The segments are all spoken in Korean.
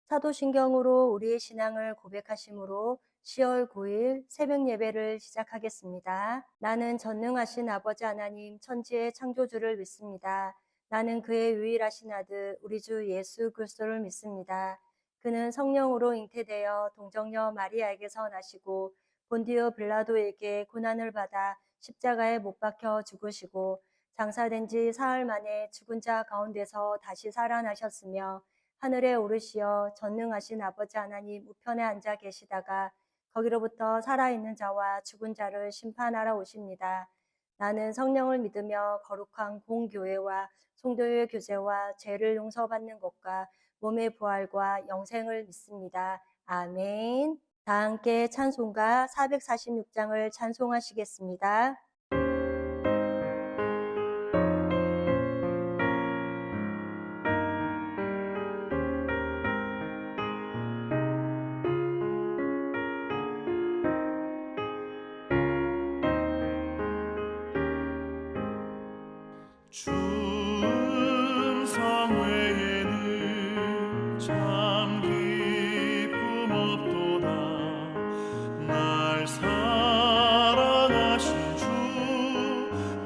사도신경으로 우리의 신앙을 고백하심으로 10월 9일 새벽 예배를 시작하겠습니다. 나는 전능하신 아버지 하나님 천지의 창조주를 믿습니다. 나는 그의 유일하신 아들 우리 주 예수 그리스도를 믿습니다. 그는 성령으로 잉태되어 동정녀 마리아에게서 나시고 본디오 빌라도에게 고난을 받아 십자가에 못 박혀 죽으시고 장사된 지 사흘 만에 죽은 자 가운데서 다시 살아나셨으며 하늘에 오르시어 전능하신 아버지 하나님 우편에 앉아 계시다가 거기로부터 살아있는 자와 죽은 자를 심판하러 오십니다. 나는 성령을 믿으며 거룩한 공교회와 성도의 교제와 죄를 용서받는 것과 몸의 부활과 영생을 믿습니다. 아멘. 다 함께 찬송가 446장을 찬송하시겠습니다. 충성 외에는 참 기쁨 없도다. 날 사랑하신 주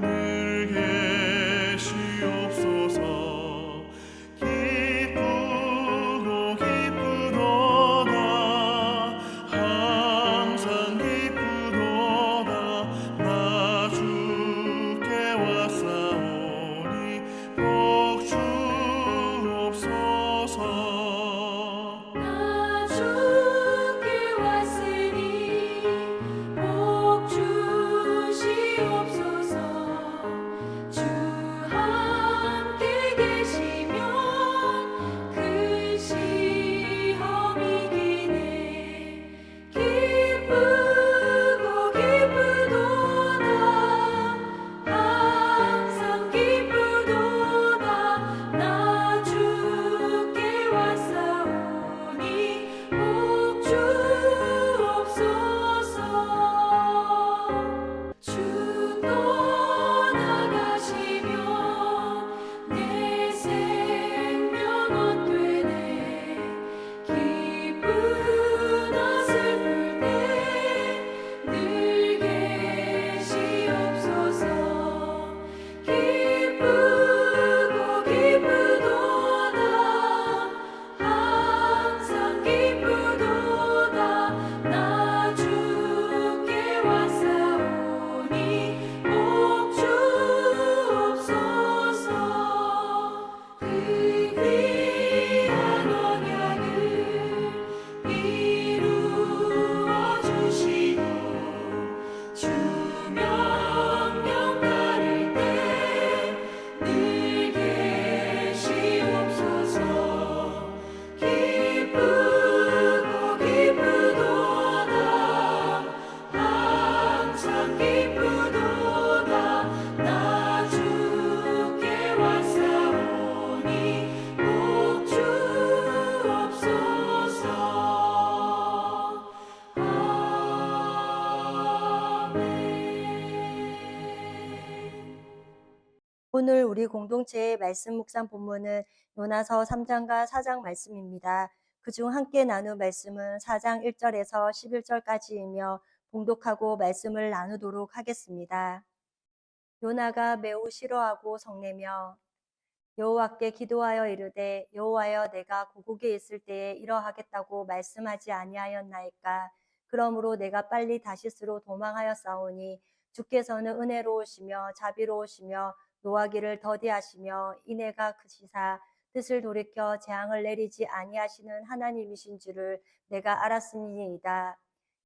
늘 계시옵소서. 기쁘고 기쁘도다. 항상 기쁘도다. 나 주께 왔사오니 복 주옵소서. 나 주께 왔으니 복 주시옵소서. 주 함께 계시면 그 시험이 기네. 기쁘고 기쁘도다. 항상 기쁘도다. 나 주께 왔사오니 복 주옵소서. 주 떠나가시면 내 생명 헛되네. 기쁘나 슬플 때 늘 계시옵소서. 기쁘고 기쁘도다. 항상 기쁘도다. 나 주께 왔사오니 복 주옵소서. 그 귀한 언약을 이루어 주시고 주 명령 따를 때 늘 계시옵소서. 기쁘고 기쁘도다. 항상 기쁘도다. 나 주께 왔사오니 복 주옵소서. 아멘. 오늘 우리 공동체의 말씀 묵상 본문은 요나서 3장과 4장 말씀입니다. 그중 함께 나눌 말씀은 4장 1절에서 11절까지이며 봉독하고 말씀을 나누도록 하겠습니다. 요나가 매우 싫어하고 성내며 여호와께 기도하여 이르되 여호와여 내가 고국에 있을 때에 이러하겠다고 말씀하지 아니하였나이까. 그러므로 내가 빨리 다시스로 도망하였사오니 주께서는 은혜로우시며 자비로우시며 노하기를 더디하시며 인애가 크시사 뜻을 돌이켜 재앙을 내리지 아니하시는 하나님이신 줄을 내가 알았음이니이다.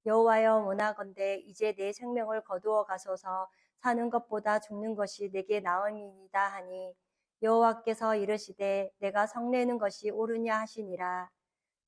여호와여 원하건대 이제 내 생명을 거두어 가소서. 사는 것보다 죽는 것이 내게 나음이니이다 하니 여호와께서 이르시되 내가 성내는 것이 옳으냐 하시니라.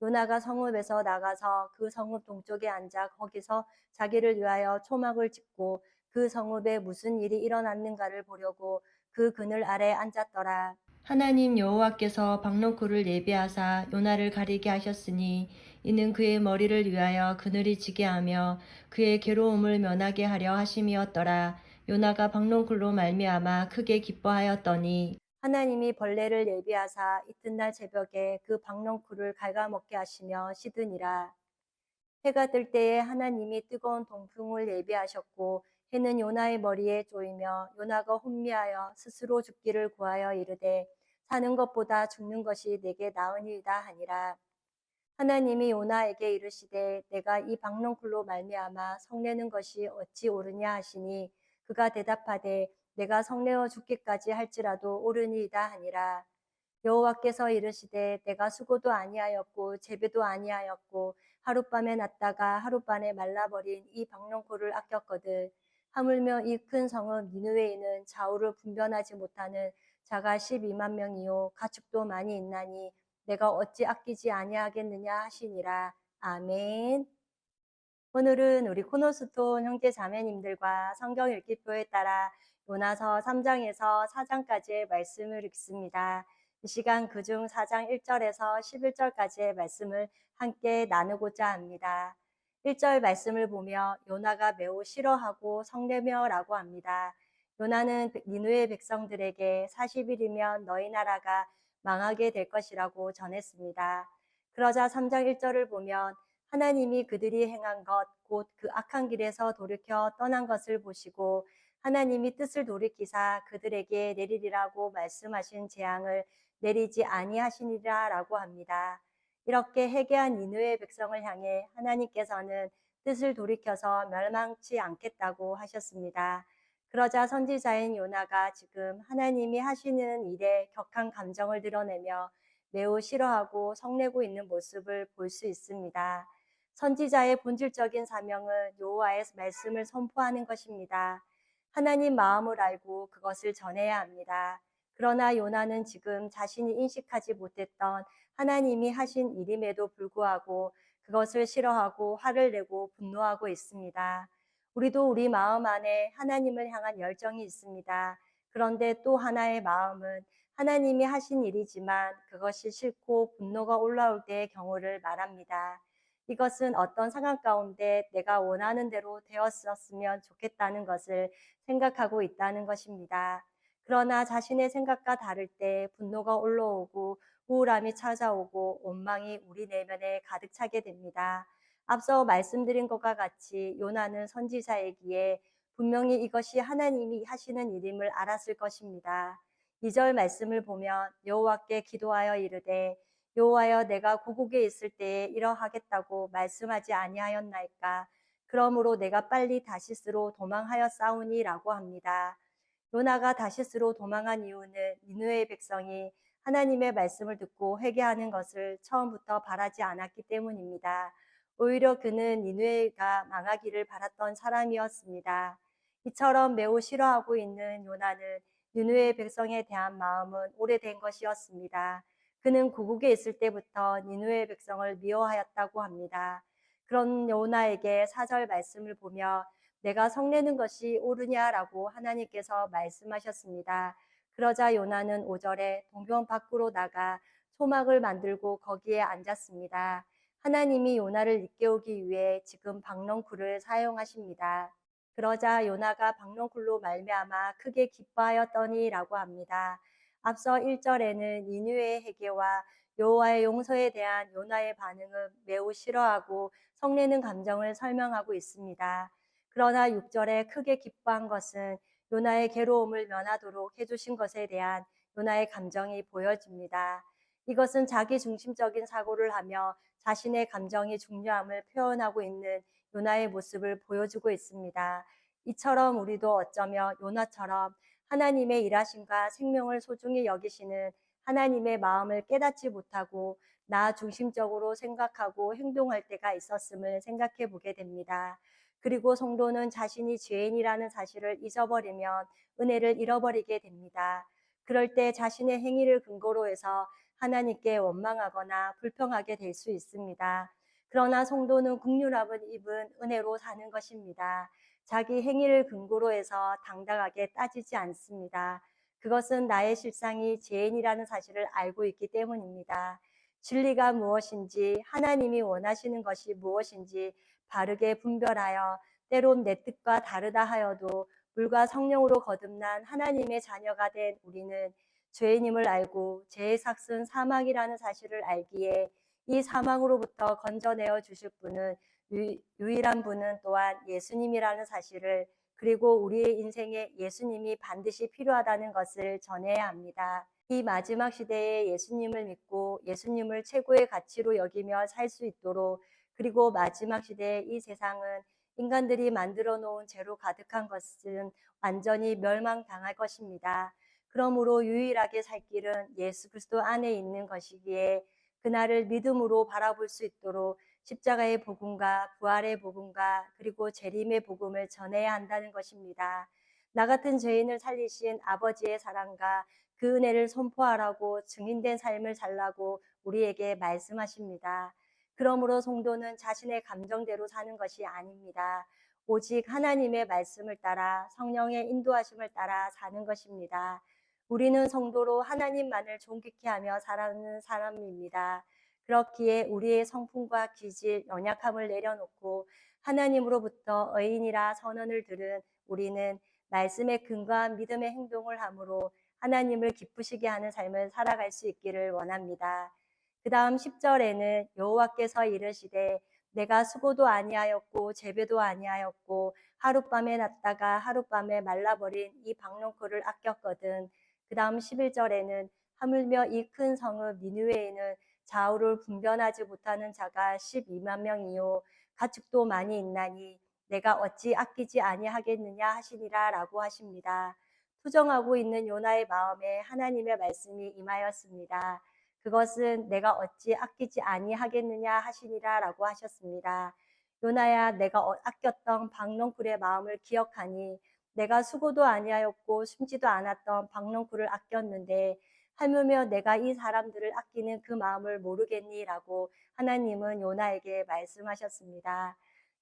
요나가 성읍에서 나가서 그 성읍 동쪽에 앉아 거기서 자기를 위하여 초막을 짓고 그 성읍에 무슨 일이 일어났는가를 보려고 그 그늘 아래 앉았더라. 하나님 여호와께서 박농쿨을 예비하사 요나를 가리게 하셨으니 이는 그의 머리를 위하여 그늘이 지게 하며 그의 괴로움을 면하게 하려 하심이었더라. 요나가 박농쿨로 말미암아 크게 기뻐하였더니 하나님이 벌레를 예비하사 이튿날 새벽에 그 박넝쿨을 갉아먹게 하시며 시드니라. 해가 뜰 때에 하나님이 뜨거운 동풍을 예비하셨고 해는 요나의 머리에 쪼이며 요나가 혼미하여 스스로 죽기를 구하여 이르되 사는 것보다 죽는 것이 내게 나으니이다 하니라. 하나님이 요나에게 이르시되 내가 이 박넝쿨로 말미암아 성내는 것이 어찌 옳으냐 하시니 그가 대답하되 내가 성내어 죽기까지 할지라도 옳으니이다 하니라. 여호와께서 이르시되 내가 수고도 아니하였고 재배도 아니하였고 하룻밤에 났다가 하룻밤에 말라버린 이 박농코를 아꼈거든. 하물며 이 큰 성읍 니느웨이는 좌우를 분변하지 못하는 자가 12만 명이요 가축도 많이 있나니 내가 어찌 아끼지 아니하겠느냐 하시니라. 아멘. 오늘은 우리 코너스톤 형제 자매님들과 성경 읽기표에 따라 요나서 3장에서 4장까지의 말씀을 읽습니다. 이 시간 그중 4장 1절에서 11절까지의 말씀을 함께 나누고자 합니다. 1절 말씀을 보며 요나가 매우 싫어하고 성내며라고 합니다. 요나는 니느웨 백성들에게 40일이면 너희 나라가 망하게 될 것이라고 전했습니다. 그러자 3장 1절을 보면 하나님이 그들이 행한 것, 곧 그 악한 길에서 돌이켜 떠난 것을 보시고 하나님이 뜻을 돌이키사 그들에게 내리리라고 말씀하신 재앙을 내리지 아니하시니라라고 합니다. 이렇게 회개한 니느웨 백성을 향해 하나님께서는 뜻을 돌이켜서 멸망치 않겠다고 하셨습니다. 그러자 선지자인 요나가 지금 하나님이 하시는 일에 격한 감정을 드러내며 매우 싫어하고 성내고 있는 모습을 볼 수 있습니다. 선지자의 본질적인 사명은 여호와의 말씀을 선포하는 것입니다. 하나님 마음을 알고 그것을 전해야 합니다. 그러나 요나는 지금 자신이 인식하지 못했던 하나님이 하신 일임에도 불구하고 그것을 싫어하고 화를 내고 분노하고 있습니다. 우리도 우리 마음 안에 하나님을 향한 열정이 있습니다. 그런데 또 하나의 마음은 하나님이 하신 일이지만 그것이 싫고 분노가 올라올 때의 경우를 말합니다. 이것은 어떤 상황 가운데 내가 원하는 대로 되었었으면 좋겠다는 것을 생각하고 있다는 것입니다. 그러나 자신의 생각과 다를 때 분노가 올라오고 우울함이 찾아오고 원망이 우리 내면에 가득 차게 됩니다. 앞서 말씀드린 것과 같이 요나는 선지자이기에 분명히 이것이 하나님이 하시는 일임을 알았을 것입니다. 2절 말씀을 보면 여호와께 기도하여 이르되 여호와여 내가 고국에 있을 때에 이러하겠다고 말씀하지 아니하였나이까. 그러므로 내가 빨리 다시스로 도망하였사오니라고 합니다. 요나가 다시스로 도망한 이유는 니느웨 백성이 하나님의 말씀을 듣고 회개하는 것을 처음부터 바라지 않았기 때문입니다. 오히려 그는 니느웨가 망하기를 바랐던 사람이었습니다. 이처럼 매우 싫어하고 있는 요나는 니느웨 백성에 대한 마음은 오래된 것이었습니다. 그는 고국에 있을 때부터 니느웨 백성을 미워하였다고 합니다. 그런 요나에게 4절 말씀을 보며 내가 성내는 것이 옳으냐라고 하나님께서 말씀하셨습니다. 그러자 요나는 5절에 동편 밖으로 나가 초막을 만들고 거기에 앉았습니다. 하나님이 요나를 일깨우기 위해 지금 박넝쿨을 사용하십니다. 그러자 요나가 박넝쿨로 말미암아 크게 기뻐하였더니라고 합니다. 앞서 1절에는 니느웨의 회개와 여호와의 용서에 대한 요나의 반응은 매우 싫어하고 성내는 감정을 설명하고 있습니다. 그러나 6절에 크게 기뻐한 것은 요나의 괴로움을 면하도록 해주신 것에 대한 요나의 감정이 보여집니다. 이것은 자기 중심적인 사고를 하며 자신의 감정이 중요함을 표현하고 있는 요나의 모습을 보여주고 있습니다. 이처럼 우리도 어쩌면 요나처럼 하나님의 일하심과 생명을 소중히 여기시는 하나님의 마음을 깨닫지 못하고 나 중심적으로 생각하고 행동할 때가 있었음을 생각해 보게 됩니다. 그리고 성도는 자신이 죄인이라는 사실을 잊어버리면 은혜를 잃어버리게 됩니다. 그럴 때 자신의 행위를 근거로 해서 하나님께 원망하거나 불평하게 될 수 있습니다. 그러나 성도는 긍휼함을 입은 은혜로 사는 것입니다. 자기 행위를 근거로 해서 당당하게 따지지 않습니다. 그것은 나의 실상이 죄인이라는 사실을 알고 있기 때문입니다. 진리가 무엇인지 하나님이 원하시는 것이 무엇인지 바르게 분별하여 때론 내 뜻과 다르다 하여도 물과 성령으로 거듭난 하나님의 자녀가 된 우리는 죄인임을 알고 죄의 삭은 사망이라는 사실을 알기에 이 사망으로부터 건져내어 주실 분은 유일한 분은 또한 예수님이라는 사실을, 그리고 우리의 인생에 예수님이 반드시 필요하다는 것을 전해야 합니다. 이 마지막 시대에 예수님을 믿고 예수님을 최고의 가치로 여기며 살 수 있도록, 그리고 마지막 시대에 이 세상은 인간들이 만들어 놓은 죄로 가득한 것은 완전히 멸망당할 것입니다. 그러므로 유일하게 살 길은 예수 그리스도 안에 있는 것이기에 그날을 믿음으로 바라볼 수 있도록 십자가의 복음과 부활의 복음과 그리고 재림의 복음을 전해야 한다는 것입니다. 나 같은 죄인을 살리신 아버지의 사랑과 그 은혜를 선포하라고 증인된 삶을 살라고 우리에게 말씀하십니다. 그러므로 성도는 자신의 감정대로 사는 것이 아닙니다. 오직 하나님의 말씀을 따라 성령의 인도하심을 따라 사는 것입니다. 우리는 성도로 하나님만을 존귀케 하며 살아가는 사람입니다. 그렇기에 우리의 성품과 기질, 연약함을 내려놓고 하나님으로부터 의인이라 선언을 들은 우리는 말씀에 근거한 믿음의 행동을 함으로 하나님을 기쁘시게 하는 삶을 살아갈 수 있기를 원합니다. 그 다음 10절에는 여호와께서 이르시되 내가 수고도 아니하였고 재배도 아니하였고 하룻밤에 났다가 하룻밤에 말라버린 이 박농쿨을 아꼈거든. 그 다음 11절에는 하물며 이 큰 성읍 니느웨에는 좌우를 분별하지 못하는 자가 12만 명이요 가축도 많이 있나니 내가 어찌 아끼지 아니하겠느냐 하시니라 라고 하십니다. 투정하고 있는 요나의 마음에 하나님의 말씀이 임하였습니다. 그것은 내가 어찌 아끼지 아니하겠느냐 하시니라 라고 하셨습니다. 요나야, 내가 아꼈던 박넝쿨의 마음을 기억하니 내가 수고도 아니하였고 숨지도 않았던 박넝쿨을 아꼈는데 하물며 내가 이 사람들을 아끼는 그 마음을 모르겠니? 라고 하나님은 요나에게 말씀하셨습니다.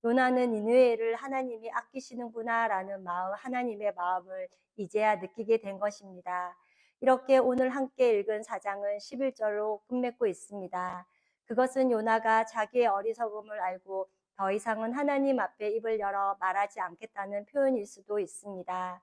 요나는 니느웨를 하나님이 아끼시는구나 라는 마음, 하나님의 마음을 이제야 느끼게 된 것입니다. 이렇게 오늘 함께 읽은 4장은 11절로 끝맺고 있습니다. 그것은 요나가 자기의 어리석음을 알고 더 이상은 하나님 앞에 입을 열어 말하지 않겠다는 표현일 수도 있습니다.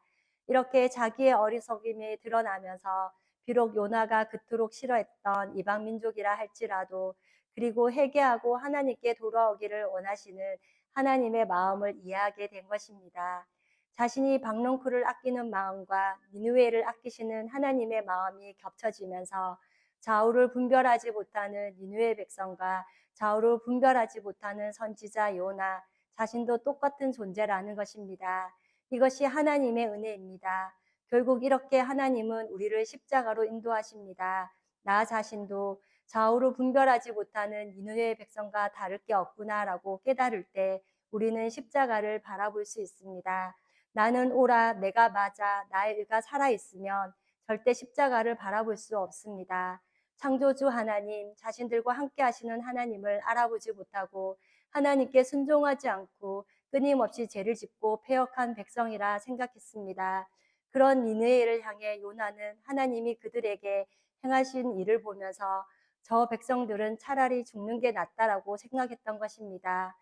이렇게 자기의 어리석음이 드러나면서 비록 요나가 그토록 싫어했던 이방 민족이라 할지라도 그리고 회개하고 하나님께 돌아오기를 원하시는 하나님의 마음을 이해하게 된 것입니다. 자신이 박농쿨을 아끼는 마음과 니느웨를 아끼시는 하나님의 마음이 겹쳐지면서 좌우를 분별하지 못하는 니느웨 백성과 좌우를 분별하지 못하는 선지자 요나 자신도 똑같은 존재라는 것입니다. 이것이 하나님의 은혜입니다. 결국 이렇게 하나님은 우리를 십자가로 인도하십니다. 나 자신도 좌우를 분별하지 못하는 니느웨 백성과 다를 게 없구나라고 깨달을 때 우리는 십자가를 바라볼 수 있습니다. 나는 옳아, 내가 맞아, 나의 의가 살아있으면 절대 십자가를 바라볼 수 없습니다. 창조주 하나님, 자신들과 함께 하시는 하나님을 알아보지 못하고 하나님께 순종하지 않고 끊임없이 죄를 짓고 패역한 백성이라 생각했습니다. 그런 니느웨를 향해 요나는 하나님이 그들에게 행하신 일을 보면서 저 백성들은 차라리 죽는 게 낫다라고 생각했던 것입니다.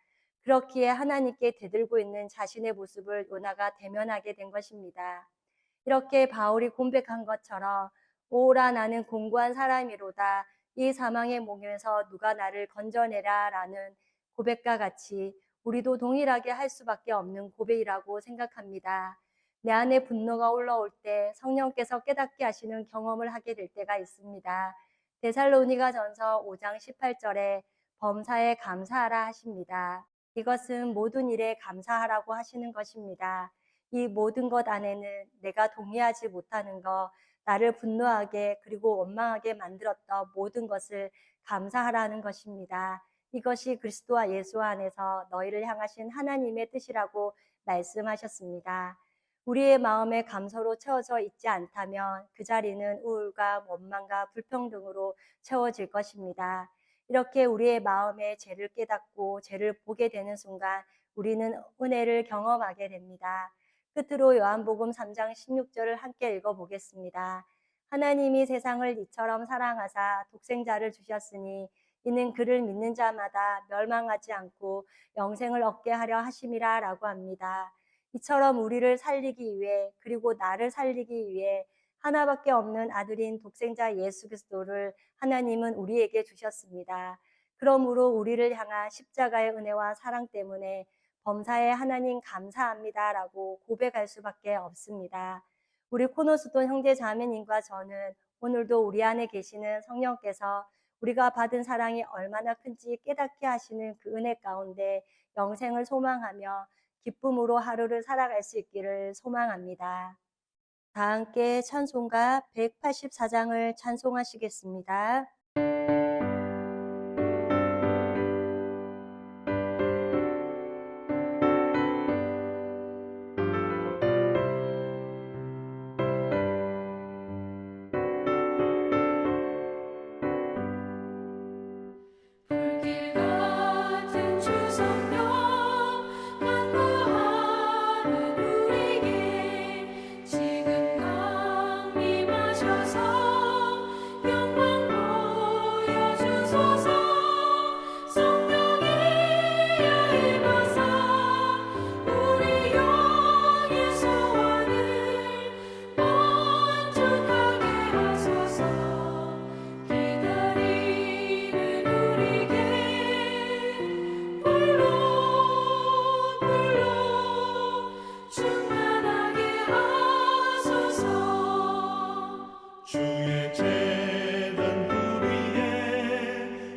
그렇기에 하나님께 대들고 있는 자신의 모습을 요나가 대면하게 된 것입니다. 이렇게 바울이 고백한 것처럼 오라 나는 공고한 사람이로다 이 사망의 몽에서 누가 나를 건져내라 라는 고백과 같이 우리도 동일하게 할 수밖에 없는 고백이라고 생각합니다. 내 안에 분노가 올라올 때 성령께서 깨닫게 하시는 경험을 하게 될 때가 있습니다. 데살로니가전서 5장 18절에 범사에 감사하라 하십니다. 이것은 모든 일에 감사하라고 하시는 것입니다. 이 모든 것 안에는 내가 동의하지 못하는 것, 나를 분노하게 그리고 원망하게 만들었던 모든 것을 감사하라는 것입니다. 이것이 그리스도와 예수 안에서 너희를 향하신 하나님의 뜻이라고 말씀하셨습니다. 우리의 마음에 감사로 채워져 있지 않다면 그 자리는 우울과 원망과 불평등으로 채워질 것입니다. 이렇게 우리의 마음에 죄를 깨닫고 죄를 보게 되는 순간 우리는 은혜를 경험하게 됩니다. 끝으로 요한복음 3장 16절을 함께 읽어보겠습니다. 하나님이 세상을 이처럼 사랑하사 독생자를 주셨으니 이는 그를 믿는 자마다 멸망하지 않고 영생을 얻게 하려 하심이라 라고 합니다. 이처럼 우리를 살리기 위해 그리고 나를 살리기 위해 하나밖에 없는 아들인 독생자 예수 그리스도를 하나님은 우리에게 주셨습니다. 그러므로 우리를 향한 십자가의 은혜와 사랑 때문에 범사에 하나님 감사합니다라고 고백할 수밖에 없습니다. 우리 코노스돈 형제 자매님과 저는 오늘도 우리 안에 계시는 성령께서 우리가 받은 사랑이 얼마나 큰지 깨닫게 하시는 그 은혜 가운데 영생을 소망하며 기쁨으로 하루를 살아갈 수 있기를 소망합니다. 다 함께 찬송가 184장을 찬송하시겠습니다. 불길 같은 주 성령 간구하는 우리에게 지금 강림하셔서 영광 보여주소서. 성령이여 임하사 우리 영의 소원을 만족하게 하소서. 기다리는 우리에게 불러 충만하게 하소서. 주의 재단 불 위에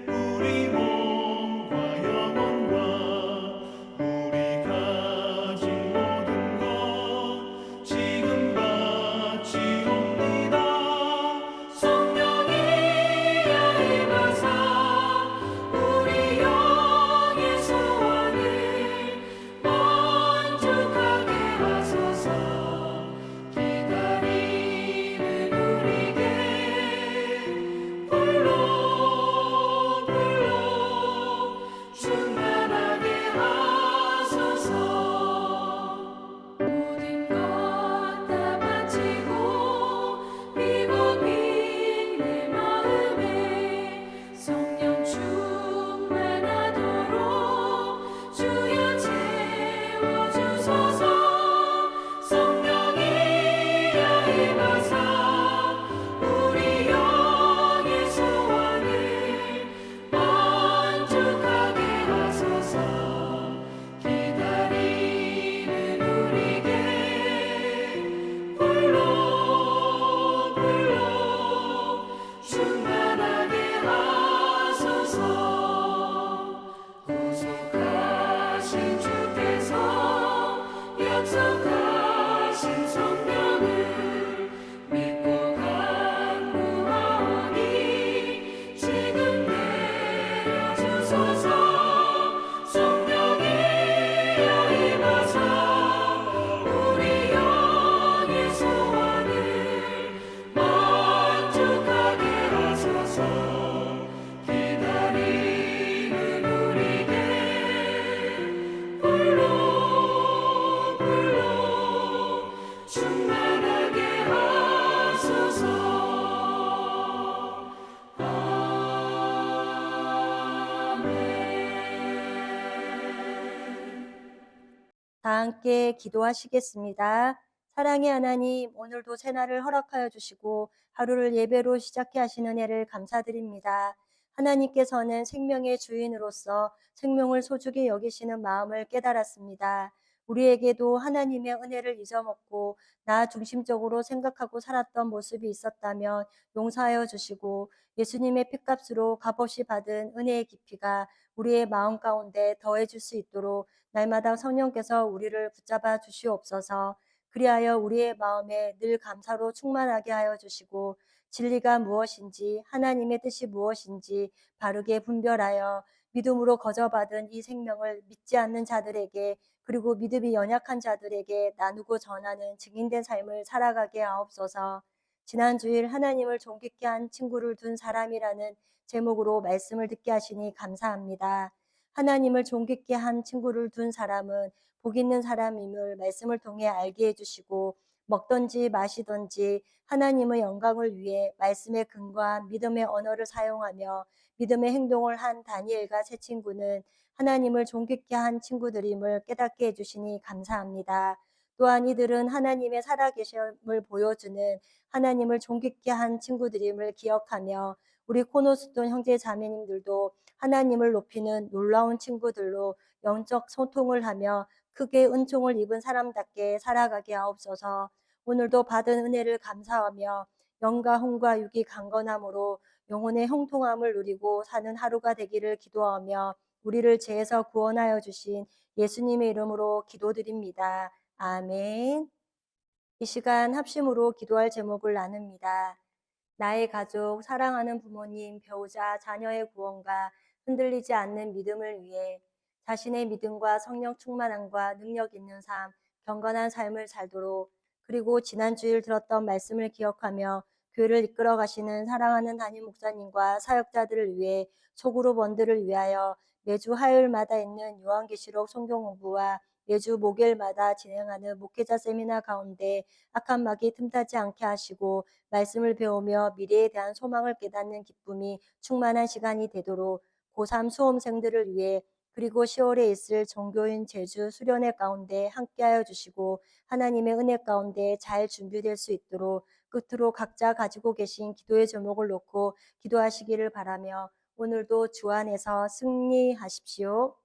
우리 몸과 영혼과 우리 가진 모든 것 지금 바치옵니다. 성령이여 임하사 우리 영의 소원을 만족하게 하소서. 기다리는 우리에게 불러 충만하게 하소서. 모든 것 다 바치고 비고민 내 마음에 성령 충만하도록 주여 채워주소서. 성령이여 임하사 우리 영의 소원을 만족하게 하소서. 기다리는 우리에게 불러 충만하게 하소서. 구속하신 주께서 약속하신 성령을 믿고 간구하오니 지금 내려주소서. 성령이여 임하사 우리 영의 소원을 만족하게 하소서. 기다리는 우리에게 불러 충만하게 하소서. 다 함께 기도하시겠습니다. 사랑의 하나님, 오늘도 새날을 허락하여 주시고 하루를 예배로 시작해 하신 은혜를 감사드립니다. 하나님께서는 생명의 주인으로서 생명을 소중히 여기시는 마음을 깨달았습니다. 우리에게도 하나님의 은혜를 잊어먹고 나 중심적으로 생각하고 살았던 모습이 있었다면 용서하여 주시고 예수님의 핏값으로 값없이 받은 은혜의 깊이가 우리의 마음 가운데 더해질 수 있도록 날마다 성령께서 우리를 붙잡아 주시옵소서. 그리하여 우리의 마음에 늘 감사로 충만하게 하여 주시고 진리가 무엇인지 하나님의 뜻이 무엇인지 바르게 분별하여 믿음으로 거저받은 이 생명을 믿지 않는 자들에게 그리고 믿음이 연약한 자들에게 나누고 전하는 증인된 삶을 살아가게 하옵소서. 지난 주일 하나님을 존귀케 한 친구를 둔 사람이라는 제목으로 말씀을 듣게 하시니 감사합니다. 하나님을 존귀케 한 친구를 둔 사람은 복 있는 사람임을 말씀을 통해 알게 해주시고 먹든지 마시든지 하나님의 영광을 위해 말씀의 근거와 믿음의 언어를 사용하며 믿음의 행동을 한 다니엘과 세 친구는 하나님을 존귀케 한 친구들임을 깨닫게 해주시니 감사합니다. 또한 이들은 하나님의 살아계심을 보여주는 하나님을 존귀케 한 친구들임을 기억하며 우리 코노스톤 형제 자매님들도 하나님을 높이는 놀라운 친구들로 영적 소통을 하며 크게 은총을 입은 사람답게 살아가게 하옵소서. 오늘도 받은 은혜를 감사하며 영과 혼과 육이 강건함으로 영혼의 형통함을 누리고 사는 하루가 되기를 기도하며 우리를 죄에서 구원하여 주신 예수님의 이름으로 기도드립니다. 아멘. 이 시간 합심으로 기도할 제목을 나눕니다. 나의 가족, 사랑하는 부모님, 배우자, 자녀의 구원과 흔들리지 않는 믿음을 위해 자신의 믿음과 성령 충만함과 능력 있는 삶, 경건한 삶을 살도록 그리고 지난 주일 들었던 말씀을 기억하며 교회를 이끌어 가시는 사랑하는 담임 목사님과 사역자들을 위해 소그룹 원들을 위하여 매주 화요일마다 있는 요한계시록 성경 공부와 매주 목요일마다 진행하는 목회자 세미나 가운데 악한 마귀 틈타지 않게 하시고 말씀을 배우며 미래에 대한 소망을 깨닫는 기쁨이 충만한 시간이 되도록 고3 수험생들을 위해 그리고 10월에 있을 종교인 제주 수련회 가운데 함께하여 주시고 하나님의 은혜 가운데 잘 준비될 수 있도록 끝으로 각자 가지고 계신 기도의 제목을 놓고 기도하시기를 바라며 오늘도 주 안에서 승리하십시오.